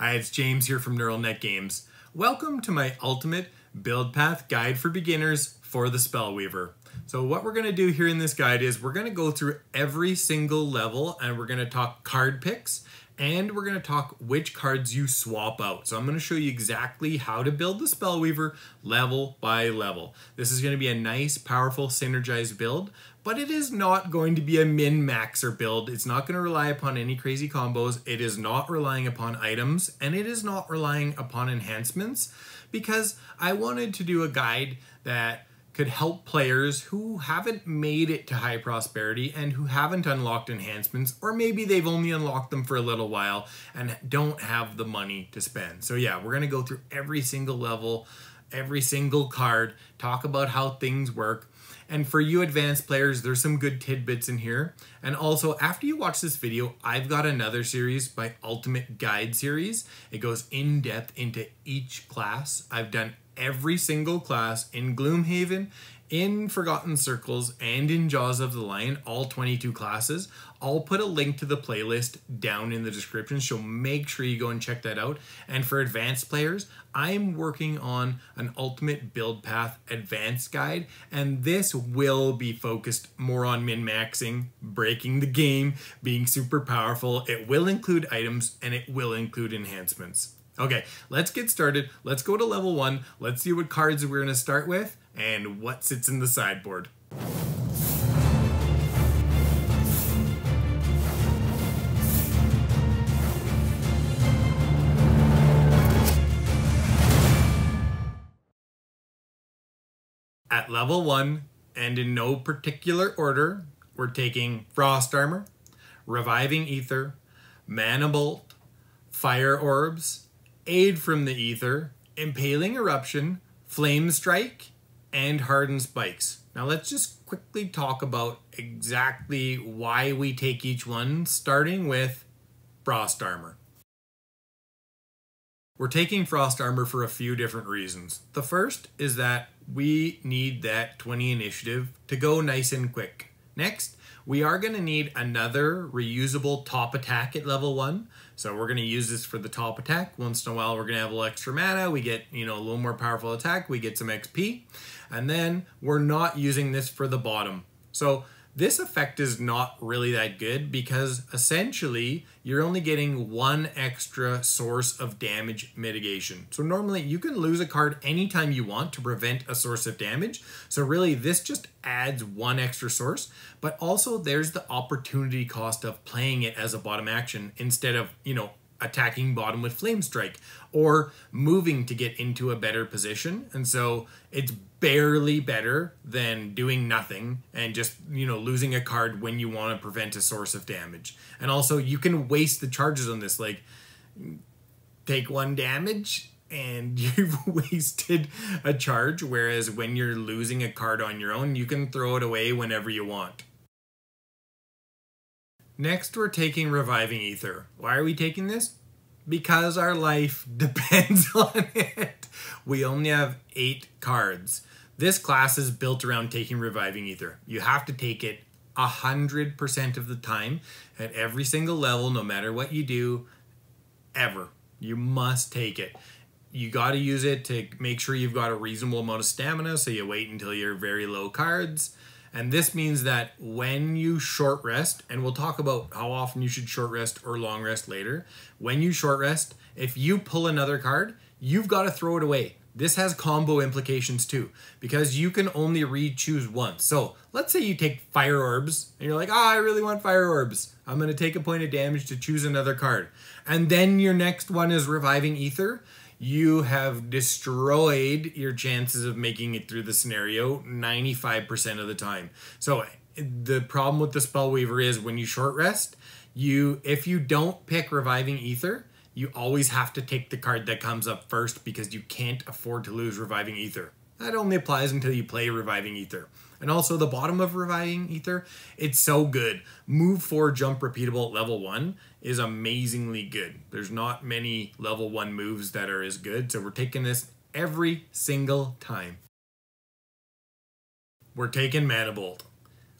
Hi, it's James here from Neural Net Games. Welcome to my ultimate build path guide for beginners for the Spellweaver. So what we're going to do here in this guide is we're going to go through every single level and we're going to talk card picks and we're going to talk which cards you swap out. So I'm going to show you exactly how to build the Spellweaver level by level. This is going to be a nice, powerful, synergized build, but it is not going to be a min-maxer build. It's not going to rely upon any crazy combos. It is not relying upon items, and it is not relying upon enhancements, because I wanted to do a guide that could help players who haven't made it to high prosperity and who haven't unlocked enhancements, or maybe they've only unlocked them for a little while and don't have the money to spend. So yeah, we're gonna go through every single level, every single card, talk about how things work. And for you advanced players, there's some good tidbits in here. And also, after you watch this video, I've got another series, my Ultimate Guide series. It goes in depth into each class. I've done every single class in Gloomhaven, in Forgotten Circles, and in Jaws of the Lion, all 22 classes. I'll put a link to the playlist down in the description, so make sure you go and check that out. And for advanced players, I'm working on an Ultimate Build Path Advanced Guide, and this will be focused more on min-maxing, breaking the game, being super powerful. It will include items, and it will include enhancements. Okay, let's get started. Let's go to level 1. Let's see what cards we're going to start with and what sits in the sideboard. At level 1, and in no particular order, we're taking Frost Armor, Reviving Ether, Manabolt, Fire Orbs, Aid from the Ether, Impaling Eruption, Flamestrike, and Hardened Spikes. Now let's just quickly talk about exactly why we take each one, starting with Frost Armor. We're taking Frost Armor for a few different reasons. The first is that we need that 20 initiative to go nice and quick. Next, we are going to need another reusable top attack at level 1. So we're going to use this for the top attack. Once in a while, we're going to have a little extra mana. We get, a little more powerful attack. We get some XP. And then we're not using this for the bottom. So this effect is not really that good because essentially you're only getting one extra source of damage mitigation. So normally you can lose a card anytime you want to prevent a source of damage. So really this just adds one extra source, but also there's the opportunity cost of playing it as a bottom action instead of, attacking bottom with Flamestrike or moving to get into a better position. And so it's barely better than doing nothing and just, losing a card when you want to prevent a source of damage. And also you can waste the charges on this, like take 1 damage and you've wasted a charge. Whereas when you're losing a card on your own, you can throw it away whenever you want. Next, we're taking Reviving Ether. Why are we taking this? Because our life depends on it. We only have 8 cards. This class is built around taking Reviving Ether. You have to take it 100% of the time at every single level, no matter what you do, ever. You must take it. You got to use it to make sure you've got a reasonable amount of stamina, so you wait until you're very low cards. And this means that when you short rest, and we'll talk about how often you should short rest or long rest later, when you short rest, if you pull another card, you've got to throw it away. This has combo implications too, because you can only re-choose once. So let's say you take Fire Orbs, and you're like, I really want Fire Orbs. I'm going to take a point of damage to choose another card. And then your next one is Reviving Ether. You have destroyed your chances of making it through the scenario 95% of the time. So the problem with the Spellweaver is when you short rest, if you don't pick Reviving Ether, you always have to take the card that comes up first because you can't afford to lose Reviving Ether. That only applies until you play Reviving Ether. And also the bottom of Reviving Ether, it's so good. Move 4, jump repeatable at level 1 is amazingly good. There's not many level 1 moves that are as good, so we're taking this every single time. We're taking Manabolt.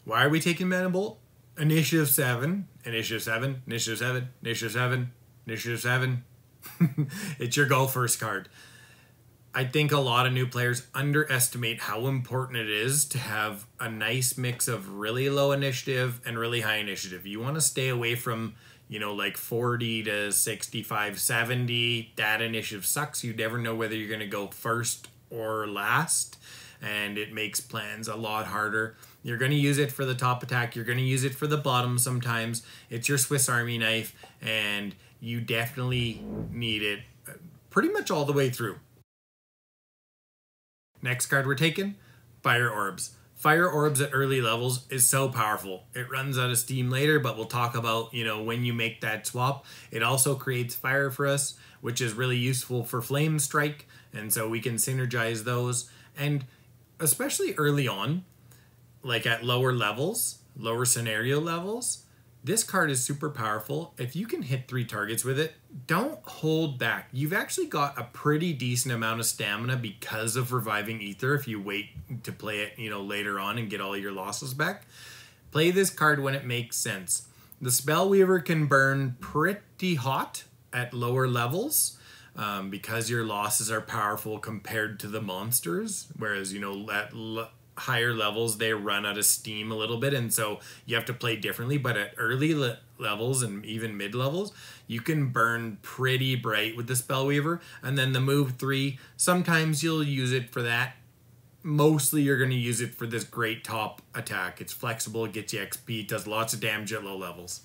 Why are we taking Manabolt? Initiative 7, Initiative 7, Initiative 7, Initiative 7, Initiative 7. It's your go first card. I think a lot of new players underestimate how important it is to have a nice mix of really low initiative and really high initiative. You want to stay away from, you know, like 40 to 65, 70. That initiative sucks. You never know whether you're going to go first or last, and it makes plans a lot harder. You're going to use it for the top attack. You're going to use it for the bottom sometimes. It's your Swiss Army knife, and you definitely need it pretty much all the way through. Next card we're taking, Fire Orbs. Fire Orbs at early levels is so powerful. It runs out of steam later, but we'll talk about, you know, when you make that swap. It also creates fire for us, which is really useful for Flamestrike, and so we can synergize those. And especially early on, like at lower levels, lower scenario levels, this card is super powerful. If you can hit 3 targets with it, don't hold back. You've actually got a pretty decent amount of stamina because of Reviving Ether if you wait to play it, you know, later on and get all your losses back. Play this card when it makes sense. The Spellweaver can burn pretty hot at lower levels because your losses are powerful compared to the monsters, whereas, you know, at higher levels they run out of steam a little bit, and so you have to play differently. But at early levels and even mid levels, you can burn pretty bright with the Spellweaver. And then the move 3, sometimes you'll use it for that. Mostly you're going to use it for this great top attack. It's flexible, it gets you XP, it does lots of damage at low levels.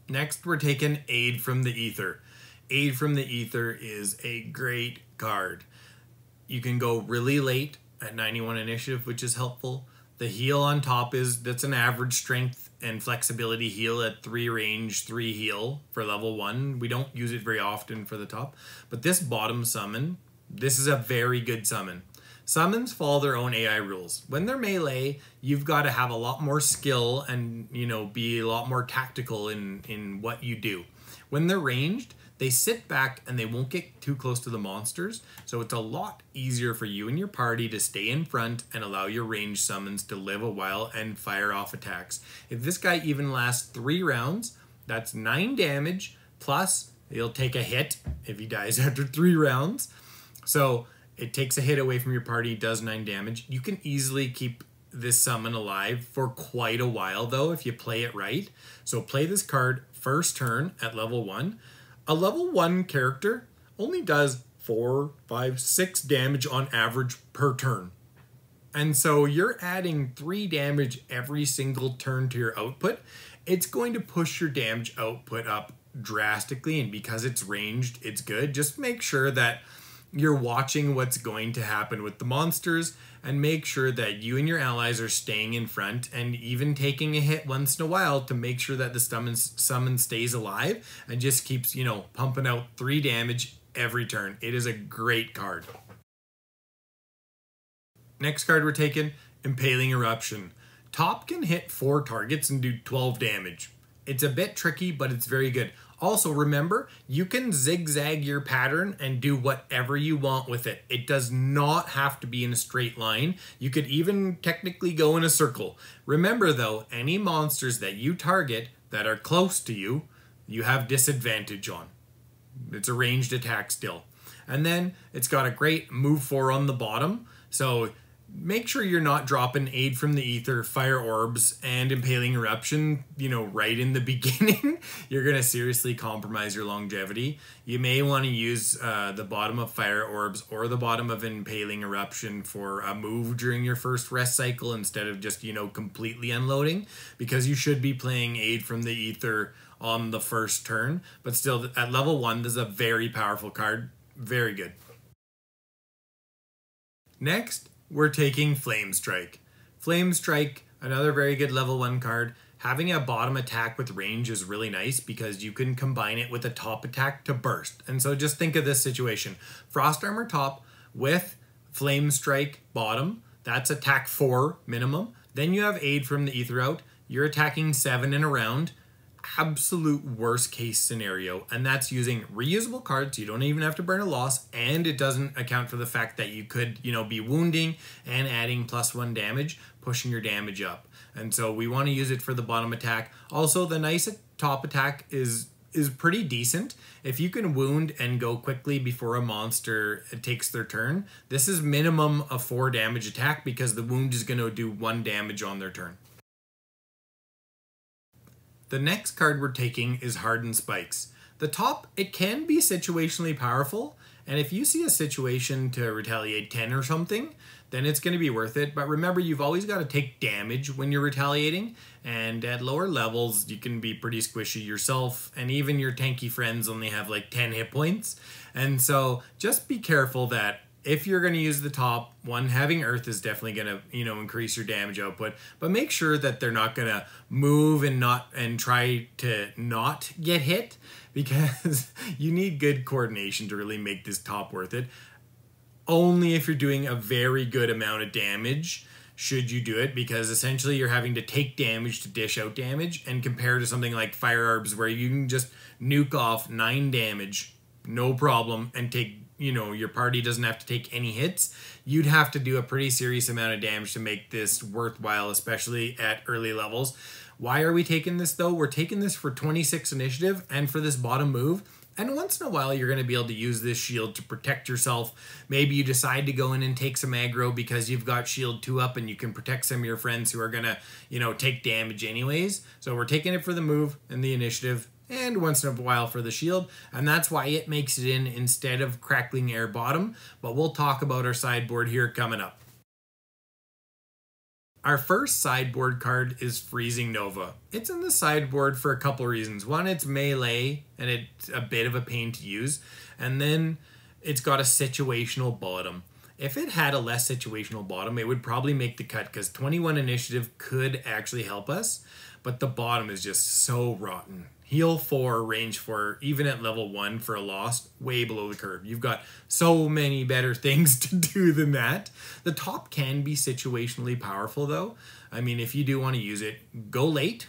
Next we're taking Aid from the Ether. Aid from the Ether is a great card. You can go really late at 91 initiative, which is helpful. The heal on top that's an average strength and flexibility heal at 3 range, 3 heal for level 1. We don't use it very often for the top. But this bottom summon, this is a very good summon. Summons follow their own AI rules. When they're melee, you've got to have a lot more skill and, you know, be a lot more tactical in what you do. When they're ranged, they sit back and they won't get too close to the monsters, so it's a lot easier for you and your party to stay in front and allow your ranged summons to live a while and fire off attacks. If this guy even lasts 3 rounds, that's 9 damage, plus he'll take a hit if he dies after 3 rounds. So it takes a hit away from your party, does 9 damage. You can easily keep this summon alive for quite a while though if you play it right. So play this card first turn at level 1. A level 1 character only does 4, 5, 6 damage on average per turn. And so you're adding 3 damage every single turn to your output. It's going to push your damage output up drastically, and because it's ranged, it's good. Just make sure that you're watching what's going to happen with the monsters and make sure that you and your allies are staying in front and even taking a hit once in a while to make sure that the summon stays alive and just keeps, you know, pumping out 3 damage every turn. It is a great card. Next card we're taking, Impaling Eruption. Top can hit 4 targets and do 12 damage. It's a bit tricky, but it's very good. Also, remember, you can zigzag your pattern and do whatever you want with it. It does not have to be in a straight line. You could even technically go in a circle. Remember though, any monsters that you target that are close to you, you have disadvantage on. It's a ranged attack still. And then it's got a great move 4 on the bottom. So make sure you're not dropping Aid from the Ether, Fire Orbs, and Impaling Eruption, you know, right in the beginning. You're going to seriously compromise your longevity. You may want to use the bottom of Fire Orbs or the bottom of Impaling Eruption for a move during your first rest cycle instead of just, you know, completely unloading, because you should be playing Aid from the Ether on the first turn. But still, at level 1, this is a very powerful card. Very good. Next, we're taking Flamestrike. Flamestrike, another very good level 1 card. Having a bottom attack with range is really nice because you can combine it with a top attack to burst. And so just think of this situation. Frost Armor top with Flamestrike bottom. That's attack 4 minimum. Then you have Aid from the Ether out. You're attacking 7 in a round. Absolute worst case scenario, and that's using reusable cards. You don't even have to burn a loss, and it doesn't account for the fact that you could, you know, be wounding and adding +1 damage, pushing your damage up. And so we want to use it for the bottom attack. Also, the nice top attack is is pretty decent. If you can wound and go quickly before a monster takes their turn, this is minimum a 4 damage attack because the wound is going to do 1 damage on their turn. The next card we're taking is Hardened Spikes. The top, it can be situationally powerful, and if you see a situation to retaliate 10 or something, then it's going to be worth it. But remember, you've always got to take damage when you're retaliating, and at lower levels, you can be pretty squishy yourself, and even your tanky friends only have like 10 hit points. And so just be careful that if you're going to use the top one, having Earth is definitely going to, increase your damage output, but make sure that they're not going to move and try to not get hit, because you need good coordination to really make this top worth it. Only if you're doing a very good amount of damage should you do it, because essentially you're having to take damage to dish out damage, and compared to something like Fire Orbs where you can just nuke off 9 damage, no problem, and take, your party doesn't have to take any hits, you'd have to do a pretty serious amount of damage to make this worthwhile, especially at early levels. Why are we taking this though? We're taking this for 26 initiative and for this bottom move. And once in a while, you're going to be able to use this shield to protect yourself. Maybe you decide to go in and take some aggro because you've got shield 2 up and you can protect some of your friends who are going to, take damage anyways. So we're taking it for the move and the initiative, and once in a while for the shield. And that's why it makes it in instead of Crackling Air bottom. But we'll talk about our sideboard here coming up. Our first sideboard card is Freezing Nova. It's in the sideboard for a couple reasons. One, it's melee, and it's a bit of a pain to use. And then it's got a situational bottom. If it had a less situational bottom, it would probably make the cut, because 21 initiative could actually help us. But the bottom is just so rotten. Heal 4, range 4, even at level 1 for a lost, way below the curve. You've got so many better things to do than that. The top can be situationally powerful though. I mean, if you do want to use it, go late,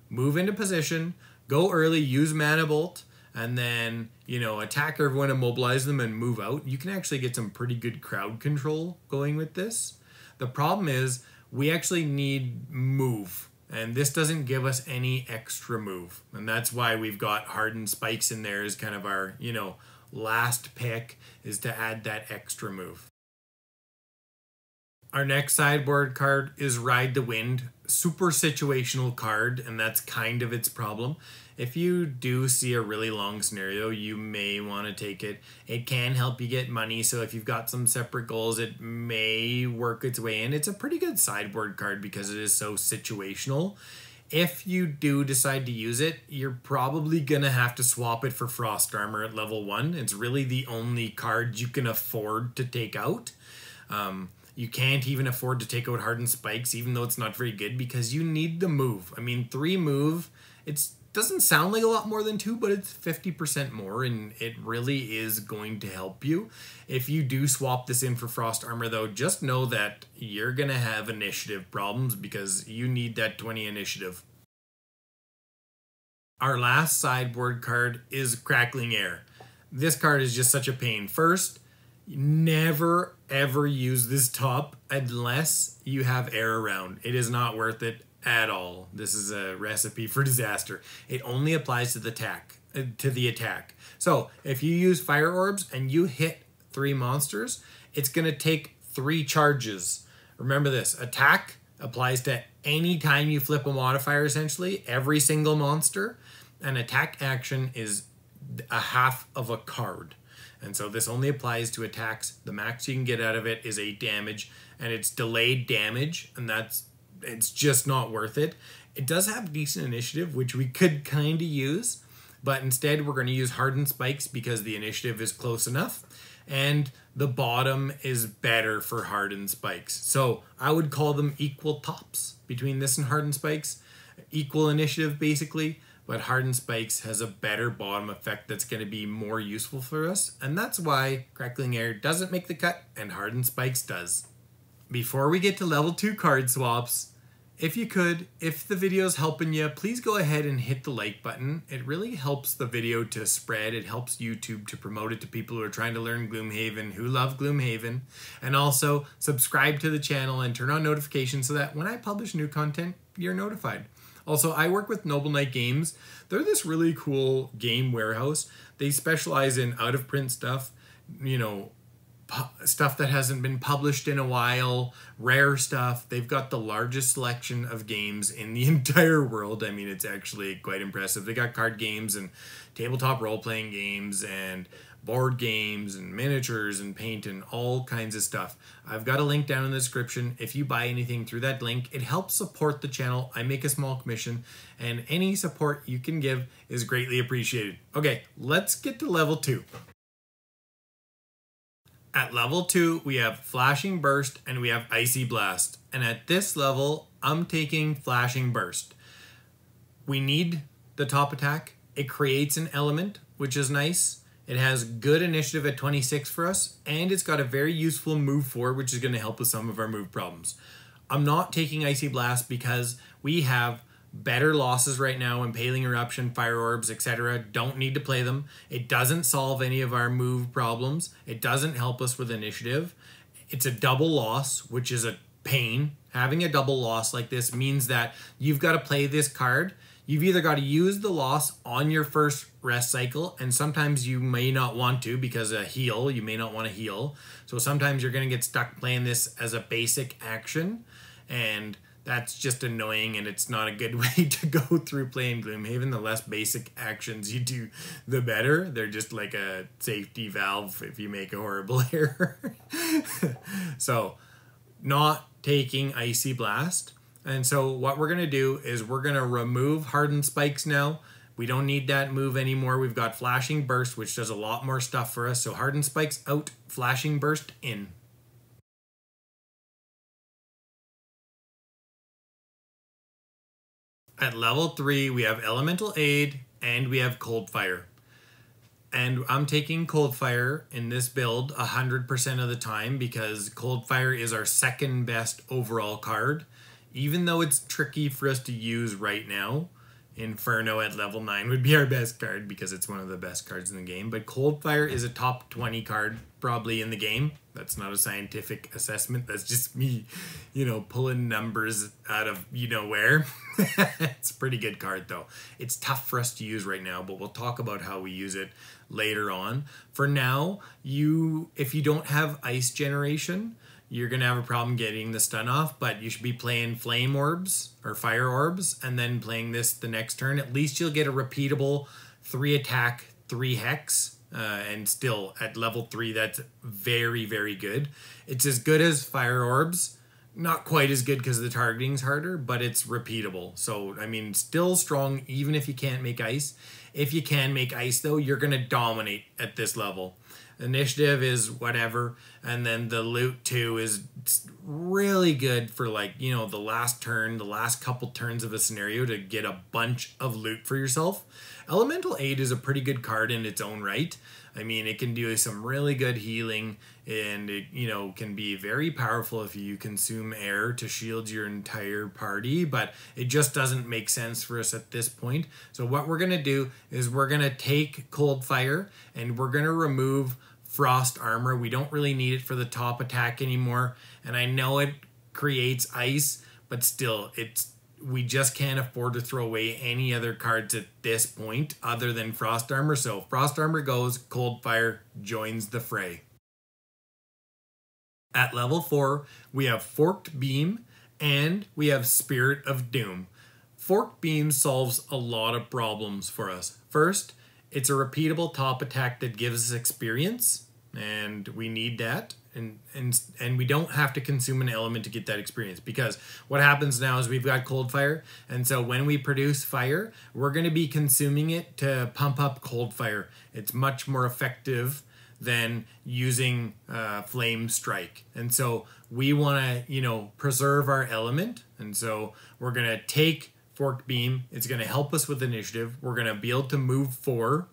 move into position, go early, use Manabolt, and then, attack everyone, immobilize them, and move out. You can actually get some pretty good crowd control going with this. The problem is we actually need move. And this doesn't give us any extra move. And that's why we've got Hardened Spikes in there as kind of our, last pick, is to add that extra move. Our next sideboard card is Ride the Wind. Super situational card, and that's kind of its problem. If you do see a really long scenario, you may want to take it. It can help you get money, so if you've got some separate goals, it may work its way in. It's a pretty good sideboard card because it is so situational. If you do decide to use it, you're probably going to have to swap it for Frost Armor at level 1. It's really the only card you can afford to take out. You can't even afford to take out Hardened Spikes, even though it's not very good, because you need the move. I mean, 3 move, it doesn't sound like a lot more than 2, but it's 50% more, and it really is going to help you. If you do swap this in for Frost Armor, though, just know that you're going to have initiative problems because you need that 20 initiative. Our last sideboard card is Crackling Air. This card is just such a pain. First, never ever use this top unless you have air around. It is not worth it at all. This is a recipe for disaster. It only applies to the attack. So if you use Fire Orbs and you hit 3 monsters, it's going to take 3 charges. Remember this, attack applies to any time you flip a modifier, essentially, every single monster. An attack action is a half of a card. And so this only applies to attacks. The max you can get out of it is 8 damage, and it's delayed damage, and it's just not worth it. It does have decent initiative, which we could kind of use, but instead we're going to use Hardened Spikes because the initiative is close enough, and the bottom is better for Hardened Spikes. So I would call them equal tops between this and Hardened Spikes. Equal initiative, basically. But Hardened Spikes has a better bottom effect that's going to be more useful for us. And that's why Crackling Air doesn't make the cut and Hardened Spikes does. Before we get to level 2 card swaps, if the video is helping you, please go ahead and hit the like button. It really helps the video to spread. It helps YouTube to promote it to people who are trying to learn Gloomhaven, who love Gloomhaven. And also subscribe to the channel and turn on notifications so that when I publish new content, you're notified. Also, I work with Noble Knight Games. They're this really cool game warehouse. They specialize in out-of-print stuff, you know, stuff that hasn't been published in a while, rare stuff. They've got the largest selection of games in the entire world. I mean, it's actually quite impressive. They got card games and tabletop role-playing games and board games and miniatures and paint and all kinds of stuff. I've got a link down in the description. If you buy anything through that link, it helps support the channel. I make a small commission, and any support you can give is greatly appreciated. Okay, let's get to level 2. At level 2, we have Flashing Burst and we have Icy Blast. And at this level, I'm taking Flashing Burst. We need the top attack. It creates an element, which is nice. It has good initiative at 26 for us, and it's got a very useful move 4, which is going to help with some of our move problems. I'm not taking Icy Blast because we have better losses right now. Impaling, Eruption, Fire Orbs, etc. Don't need to play them. It doesn't solve any of our move problems. It doesn't help us with initiative. It's a double loss, which is a pain. Having a double loss like this means that you've got to play this card. You've either got to use the loss on your first rest cycle, and sometimes you may not want to because a heal, you may not want to heal. So sometimes you're going to get stuck playing this as a basic action, and that's just annoying, and it's not a good way to go through playing Gloomhaven. The less basic actions you do, the better. They're just like a safety valve if you make a horrible error. So, not taking Icy Blast. And so what we're going to do is we're going to remove Hardened Spikes now. We don't need that move anymore. We've got Flashing Burst, which does a lot more stuff for us. So Hardened Spikes out, Flashing Burst in. At level 3, we have Elemental Aid and we have Cold Fire. And I'm taking Cold Fire in this build 100% of the time because Cold Fire is our second best overall card. Even though it's tricky for us to use right now, Inferno at level 9 would be our best card because it's one of the best cards in the game. But Cold Fire is a top 20 card probably in the game. That's not a scientific assessment. That's just me, you know, pulling numbers out of you know where. It's a pretty good card though. It's tough for us to use right now, but we'll talk about how we use it later on. For now, if you don't have ice generation, you're going to have a problem getting the stun off, but you should be playing Flame Orbs or Fire Orbs and then playing this the next turn. At least you'll get a repeatable 3 attack, 3 hex, and still at level 3, that's very, very good. It's as good as Fire Orbs. Not quite as good because the targeting's harder, but it's repeatable. So, I mean, still strong even if you can't make ice. If you can make ice, though, you're going to dominate at this level. Initiative is whatever, and then the loot too is really good for, like, you know, the last turn, the last couple turns of a scenario to get a bunch of loot for yourself. Elemental Aid is a pretty good card in its own right. I mean, it can do some really good healing, and it, you know, can be very powerful if you consume air to shield your entire party, but it just doesn't make sense for us at this point. So what we're going to do is we're going to take Cold Fire and we're going to remove Frost Armor. We don't really need it for the top attack anymore, and I know it creates ice, but still, we just can't afford to throw away any other cards at this point other than Frost Armor. So Frost Armor goes, Cold Fire joins the fray. At level 4, we have Forked Beam and we have Spirit of Doom. Forked Beam solves a lot of problems for us. First, it's a repeatable top attack that gives us experience, and we need that. And we don't have to consume an element to get that experience, because what happens now is we've got Cold Fire, and so when we produce fire, we're going to be consuming it to pump up Cold Fire. It's much more effective than using Flamestrike, and so we want to, you know, preserve our element, and so we're going to take Forked Beam. It's going to help us with initiative. We're going to be able to move 4,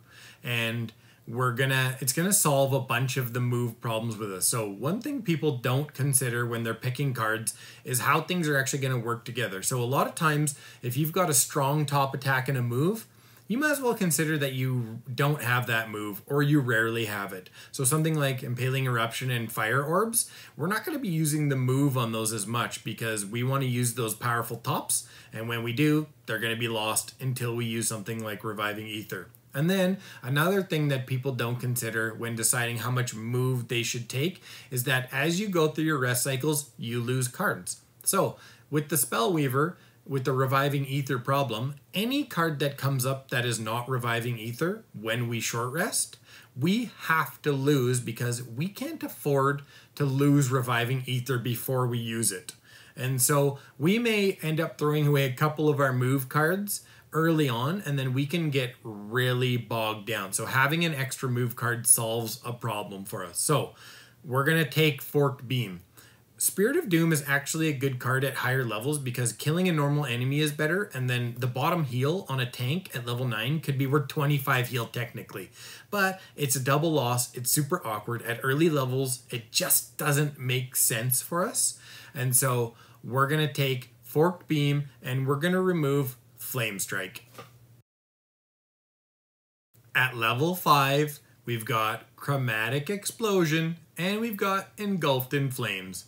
and it's gonna solve a bunch of the move problems with us. So one thing people don't consider when they're picking cards is how things are actually gonna work together. So a lot of times, if you've got a strong top attack and a move, you might as well consider that you don't have that move or you rarely have it. So something like Impaling, Eruption, and Fire Orbs, we're not going to be using the move on those as much because we want to use those powerful tops, and when we do, they're going to be lost until we use something like Reviving Ether. And then another thing that people don't consider when deciding how much move they should take is that as you go through your rest cycles, you lose cards. So with the Spellweaver, with the Reviving Ether problem, any card that comes up that is not Reviving Ether when we short rest, we have to lose because we can't afford to lose Reviving Ether before we use it. And so we may end up throwing away a couple of our move cards early on, and then we can get really bogged down. So having an extra move card solves a problem for us. So we're going to take Forked Beam. Spirit of Doom is actually a good card at higher levels because killing a normal enemy is better, and then the bottom heal on a tank at level 9 could be worth 25 heal technically. But it's a double loss, it's super awkward. At early levels, it just doesn't make sense for us. And so we're going to take Forked Beam and we're going to remove Flamestrike. At level 5, we've got Chromatic Explosion and we've got Engulfed in Flames.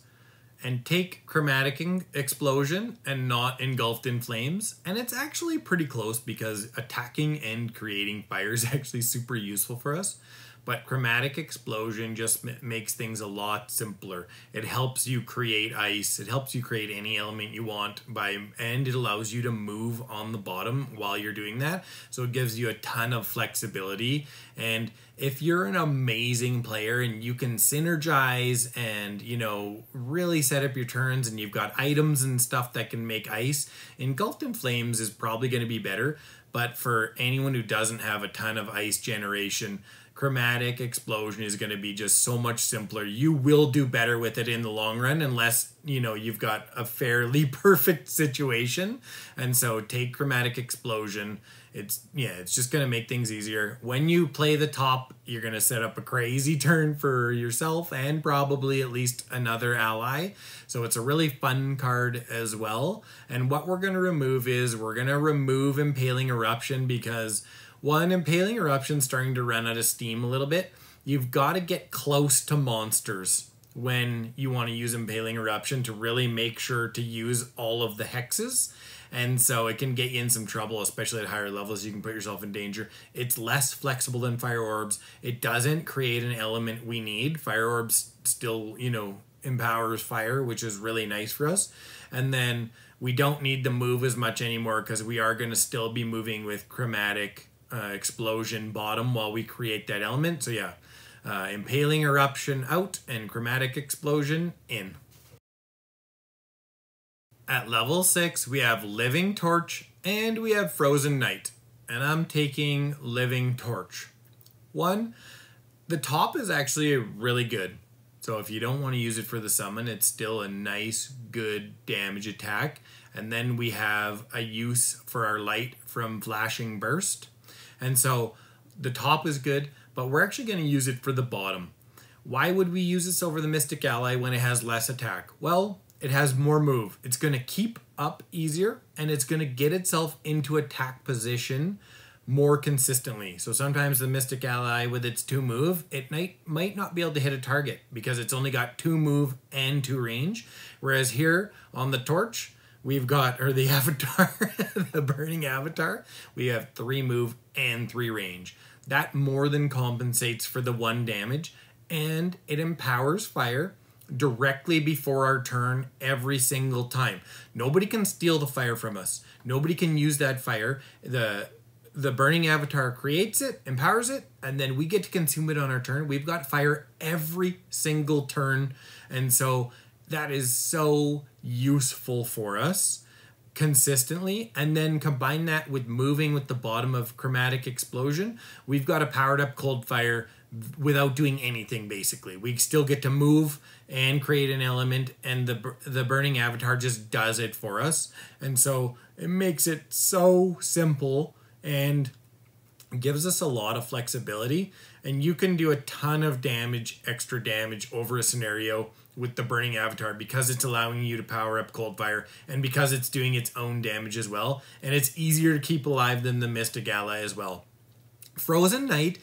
And take Chromatic Explosion and not Engulfed in Flames, and it's actually pretty close because attacking and creating fire is actually super useful for us. But Chromatic Explosion just makes things a lot simpler. It helps you create ice. It helps you create any element you want and it allows you to move on the bottom while you're doing that. So it gives you a ton of flexibility. And if you're an amazing player and you can synergize and, you know, really set up your turns and you've got items and stuff that can make ice, Engulfed in Flames is probably going to be better. But for anyone who doesn't have a ton of ice generation, Chromatic Explosion is going to be just so much simpler. You will do better with it in the long run unless, you know, you've got a fairly perfect situation. And so take Chromatic Explosion. It's just going to make things easier. When you play the top, you're going to set up a crazy turn for yourself and probably at least another ally. So it's a really fun card as well. And what we're going to remove is we're going to remove Impaling Eruption because one, Impaling Eruption's starting to run out of steam a little bit. You've got to get close to monsters when you want to use Impaling Eruption to really make sure to use all of the hexes. And so it can get you in some trouble, especially at higher levels. You can put yourself in danger. It's less flexible than Fire Orbs. It doesn't create an element we need. Fire Orbs still, you know, empowers fire, which is really nice for us. And then we don't need the move as much anymore because we are going to still be moving with Chromatic Explosion bottom while we create that element. So yeah, Impaling Eruption out and Chromatic Explosion in. At level 6, we have Living Torch and we have Frozen Night. And I'm taking Living Torch. One, the top is actually really good. So if you don't want to use it for the summon, it's still a nice, good damage attack. And then we have a use for our light from Flashing Burst. And so the top is good, but we're actually going to use it for the bottom. Why would we use this over the Mystic Ally when it has less attack? Well, it has more move. It's going to keep up easier, and it's going to get itself into attack position more consistently. So sometimes the Mystic Ally with its 2 move, it might not be able to hit a target because it's only got 2 move and 2 range. Whereas here on the Torch, we've got, or the Avatar, the Burning Avatar, we have 3 move and 3 range. That more than compensates for the 1 damage, and it empowers fire directly before our turn every single time. Nobody can steal the fire from us. Nobody can use that fire. The Burning Avatar creates it, empowers it, and then we get to consume it on our turn. We've got fire every single turn, and so that is so useful for us consistently. And then combine that with moving with the bottom of Chromatic Explosion, we've got a powered up Cold Fire without doing anything basically. We still get to move and create an element, and the Burning Avatar just does it for us. And so it makes it so simple and gives us a lot of flexibility, and you can do a ton of damage, extra damage over a scenario with the Burning Avatar because it's allowing you to power up Cold Fire and because it's doing its own damage as well. And it's easier to keep alive than the Mystic Ally as well. Frozen Knight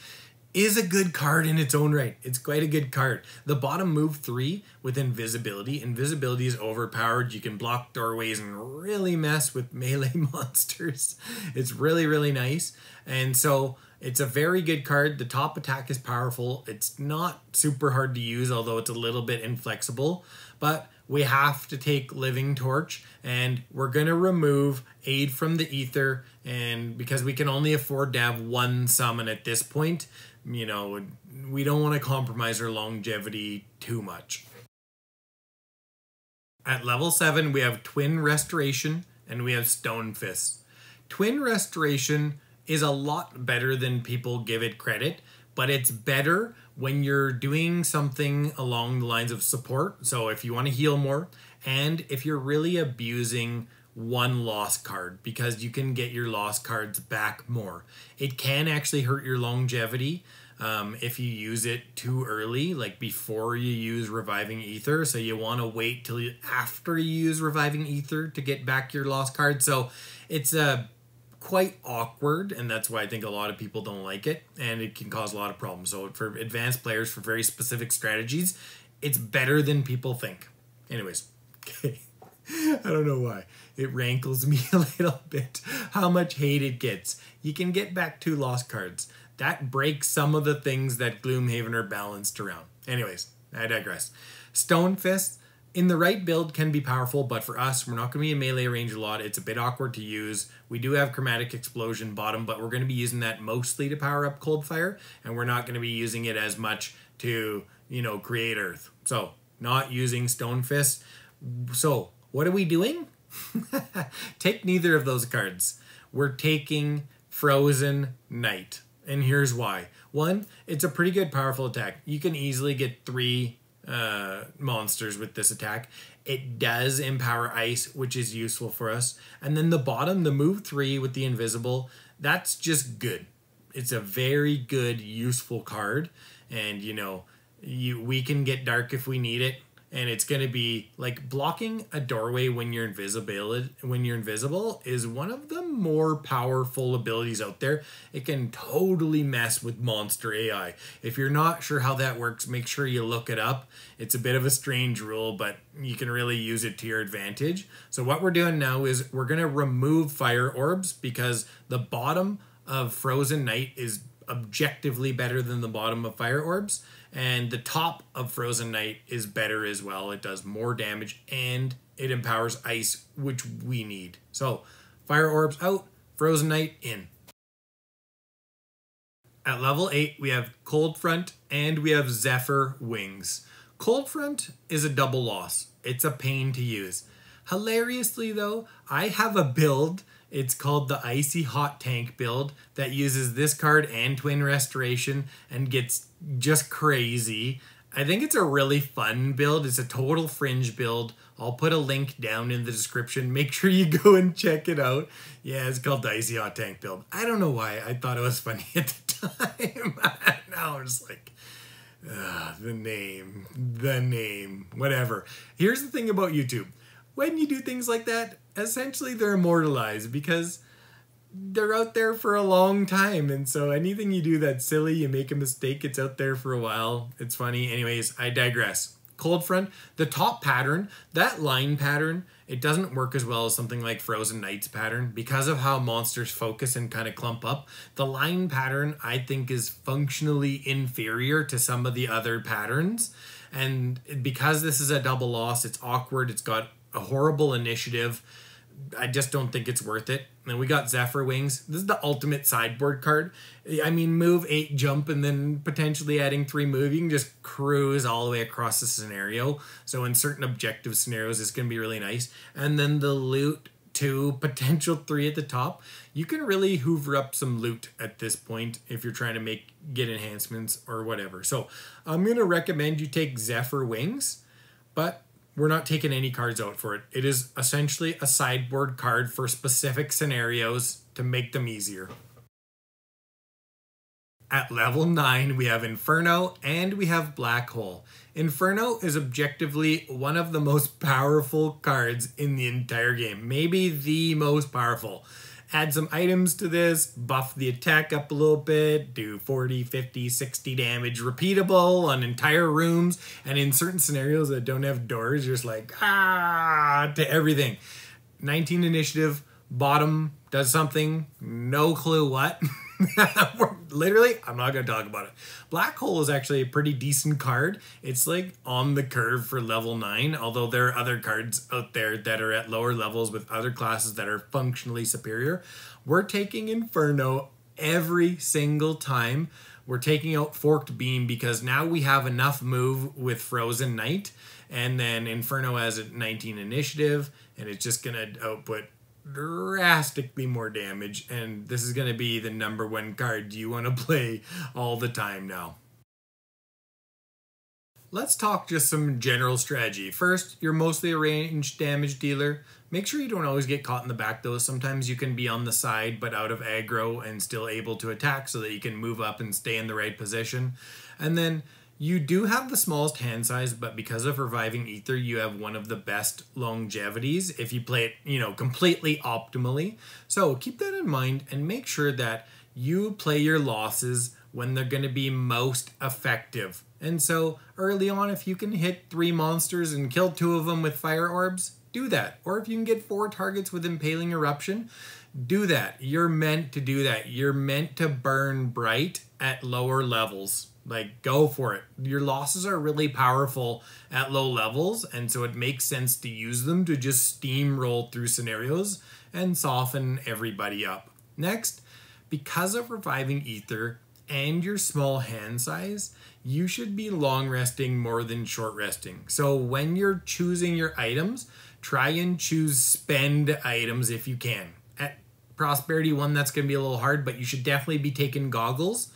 is a good card in its own right. It's quite a good card. The bottom move 3 with Invisibility. Invisibility is overpowered. You can block doorways and really mess with melee monsters. It's really, really nice. And so it's a very good card. The top attack is powerful. It's not super hard to use, although it's a little bit inflexible. But we have to take Living Torch, and we're going to remove Aid from the Ether. And because we can only afford to have one summon at this point, you know, we don't want to compromise our longevity too much. At level 7, we have Twin Restoration and we have Stone Fist. Twin Restoration is a lot better than people give it credit, but it's better when you're doing something along the lines of support. So if you want to heal more, and if you're really abusing one lost card, because you can get your lost cards back more. It can actually hurt your longevity if you use it too early, like before you use Reviving Ether. So you want to wait till after you use Reviving Ether to get back your lost card. So it's quite awkward, and that's why I think a lot of people don't like it, and it can cause a lot of problems. So for advanced players, for very specific strategies, it's better than people think. Anyways, okay. I don't know why. It rankles me a little bit how much hate it gets. You can get back 2 lost cards. That breaks some of the things that Gloomhaven are balanced around. Anyways, I digress. Stone Fist, in the right build, can be powerful, but for us, we're not going to be in melee range a lot. It's a bit awkward to use. We do have Chromatic Explosion bottom, but we're going to be using that mostly to power up Cold Fire, and we're not going to be using it as much to, you know, create Earth. So, not using Stone Fist. So, what are we doing? Take neither of those cards. We're taking Frozen Knight. And here's why. 1, it's a pretty good powerful attack. You can easily get 3 monsters with this attack. It does empower ice, which is useful for us. And then the bottom, the move 3 with the invisible, that's just good. It's a very good, useful card. And, you know, we can get dark if we need it. And it's going to be like blocking a doorway when you're invisible is one of the more powerful abilities out there. It can totally mess with monster AI. If you're not sure how that works, make sure you look it up. It's a bit of a strange rule, but you can really use it to your advantage. So what we're doing now is we're going to remove Fire Orbs because the bottom of Frozen Knight is objectively better than the bottom of Fire Orbs. And the top of Frozen Knight is better as well. It does more damage and it empowers ice, which we need. So, Fire Orbs out, Frozen Knight in. At level 8, we have Cold Front and we have Zephyr Wings. Cold Front is a double loss. It's a pain to use. Hilariously though, I have a build. It's called the Icy Hot Tank build that uses this card and Twin Restoration and gets just crazy. I think it's a really fun build. It's a total fringe build. I'll put a link down in the description. Make sure you go and check it out. Yeah, it's called the Icy Hot Tank build. I don't know why. I thought it was funny at the time. Now I'm just like, the name, whatever. Here's the thing about YouTube. When you do things like that, essentially they're immortalized because they're out there for a long time. And so anything you do that's silly, you make a mistake, it's out there for a while. It's funny. Anyways, I digress. Cold Front, the top pattern, that line pattern, it doesn't work as well as something like Frozen Knight's pattern because of how monsters focus and kind of clump up. The line pattern, I think, is functionally inferior to some of the other patterns. And because this is a double loss, it's awkward. It's got a horrible initiative. I just don't think it's worth it. And we got Zephyr Wings. This is the ultimate sideboard card. I mean, move 8, jump, and then potentially adding 3 move. You can just cruise all the way across the scenario. So in certain objective scenarios, it's going to be really nice. And then the loot 2, potential 3 at the top. You can really hoover up some loot at this point if you're trying to get enhancements or whatever. So I'm going to recommend you take Zephyr Wings, but we're not taking any cards out for it. It is essentially a sideboard card for specific scenarios to make them easier. At level 9, we have Inferno and we have Black Hole. Inferno is objectively one of the most powerful cards in the entire game. Maybe the most powerful. Add some items to this, buff the attack up a little bit, do 40, 50, 60 damage, repeatable on entire rooms, and in certain scenarios that don't have doors, you're just like, to everything. 19 initiative, bottom does something, no clue what. Literally, I'm not going to talk about it. Black Hole is actually a pretty decent card. It's like on the curve for level 9, although there are other cards out there that are at lower levels with other classes that are functionally superior. We're taking Inferno every single time. We're taking out Forked Beam because now we have enough move with Frozen Knight, and then Inferno has a 19 initiative, and it's just going to output drastically more damage, and this is going to be the #1 card you want to play all the time now. Let's talk just some general strategy. First, you're mostly a ranged damage dealer. Make sure you don't always get caught in the back though. Sometimes you can be on the side but out of aggro and still able to attack so that you can move up and stay in the right position. And then you do have the smallest hand size, but because of Reviving Ether, you have one of the best longevities if you play it, completely optimally. So keep that in mind and make sure that you play your losses when they're going to be most effective. And so early on, if you can hit 3 monsters and kill 2 of them with Fire Orbs, do that. Or if you can get 4 targets with Impaling Eruption, do that. You're meant to do that. You're meant to burn bright at lower levels. Like, go for it. Your losses are really powerful at low levels, and so it makes sense to use them to just steamroll through scenarios and soften everybody up. Next, because of Reviving Ether and your small hand size, you should be long resting more than short resting. So when you're choosing your items, try and choose spend items if you can. At Prosperity 1, that's going to be a little hard, but you should definitely be taking Goggles.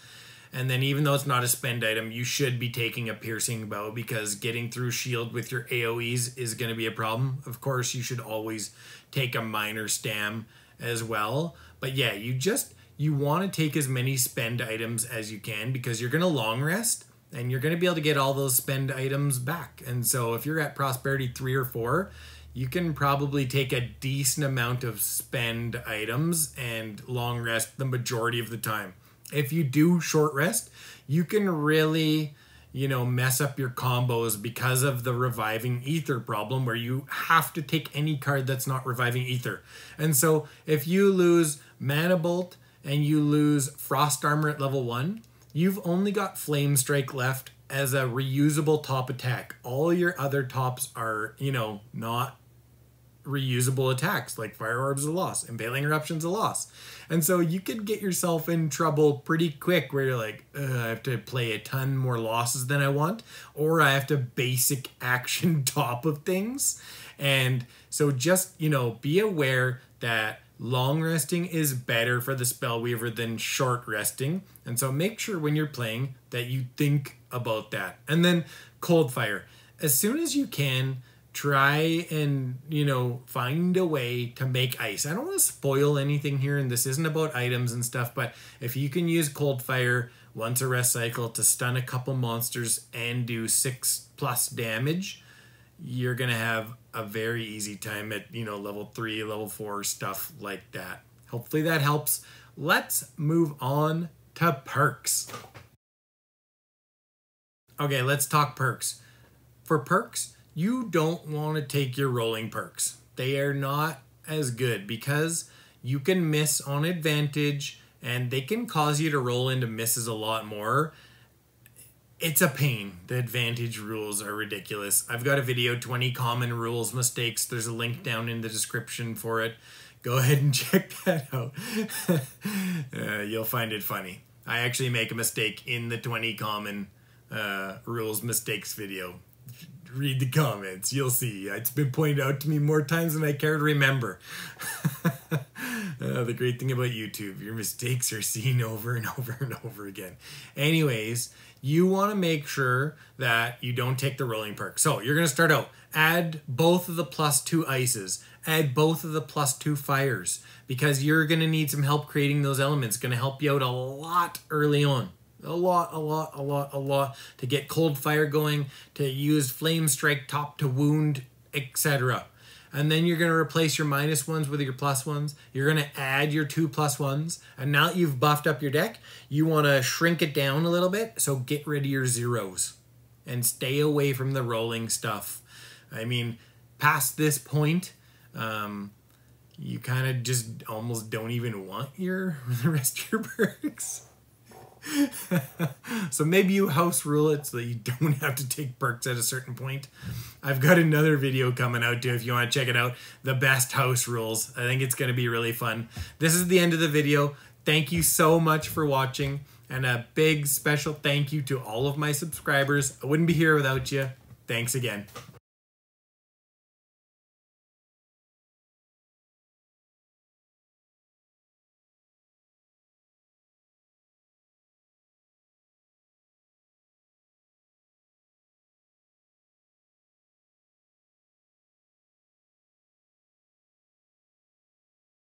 And then even though it's not a spend item, you should be taking a Piercing Bow because getting through shield with your AoEs is going to be a problem. Of course, you should always take a minor stam as well. But yeah, you want to take as many spend items as you can because you're going to long rest and you're going to be able to get all those spend items back. And so if you're at Prosperity 3 or 4, you can probably take a decent amount of spend items and long rest the majority of the time. If you do short rest, you can really, mess up your combos because of the Reviving Ether problem where you have to take any card that's not Reviving Ether. And so if you lose Manabolt and you lose Frost Armor at level 1, you've only got Flamestrike left as a reusable top attack. All your other tops are, not reusable attacks, like Fire Orbs is a loss, Impaling Eruption's a loss. And so you could get yourself in trouble pretty quick where you're like, I have to play a ton more losses than I want, or I have to basic action top of things. And so just, be aware that long resting is better for the Spellweaver than short resting. And so make sure when you're playing that you think about that. And then Cold Fire. As soon as you can, try and, find a way to make ice. I don't want to spoil anything here, and this isn't about items and stuff, but if you can use Cold Fire once a rest cycle to stun a couple monsters and do 6+ damage, you're going to have a very easy time at, level 3, level 4, stuff like that. Hopefully that helps. Let's move on to perks. Okay, let's talk perks. For perks, you don't want to take your rolling perks. They are not as good because you can miss on advantage and they can cause you to roll into misses a lot more. It's a pain. The advantage rules are ridiculous. I've got a video, 20 common rules mistakes. There's a link down in the description for it. Go ahead and check that out. You'll find it funny. I actually make a mistake in the 20 common rules mistakes video. Read the comments, you'll see. It's been pointed out to me more times than I care to remember. The great thing about YouTube, your mistakes are seen over and over and over again. Anyways, you want to make sure that you don't take the rolling perk. So you're going to start out, add both of the +2 ices, add both of the +2 fires, because you're going to need some help creating those elements. It's going to help you out a lot early on. A lot to get cold fire going, to use Flamestrike top to wound, etc. And then you're going to replace your -1s with your +1s. You're going to add your 2 +1s. And now that you've buffed up your deck, you want to shrink it down a little bit. So get rid of your 0s and stay away from the rolling stuff. I mean, past this point, you kind of just almost don't even want the rest of your perks. So maybe you house rule it so that you don't have to take perks at a certain point. I've got another video coming out too if you want to check it out. The best house rules. I think it's going to be really fun. This is the end of the video. Thank you so much for watching. And a big special thank you to all of my subscribers. I wouldn't be here without you. Thanks again.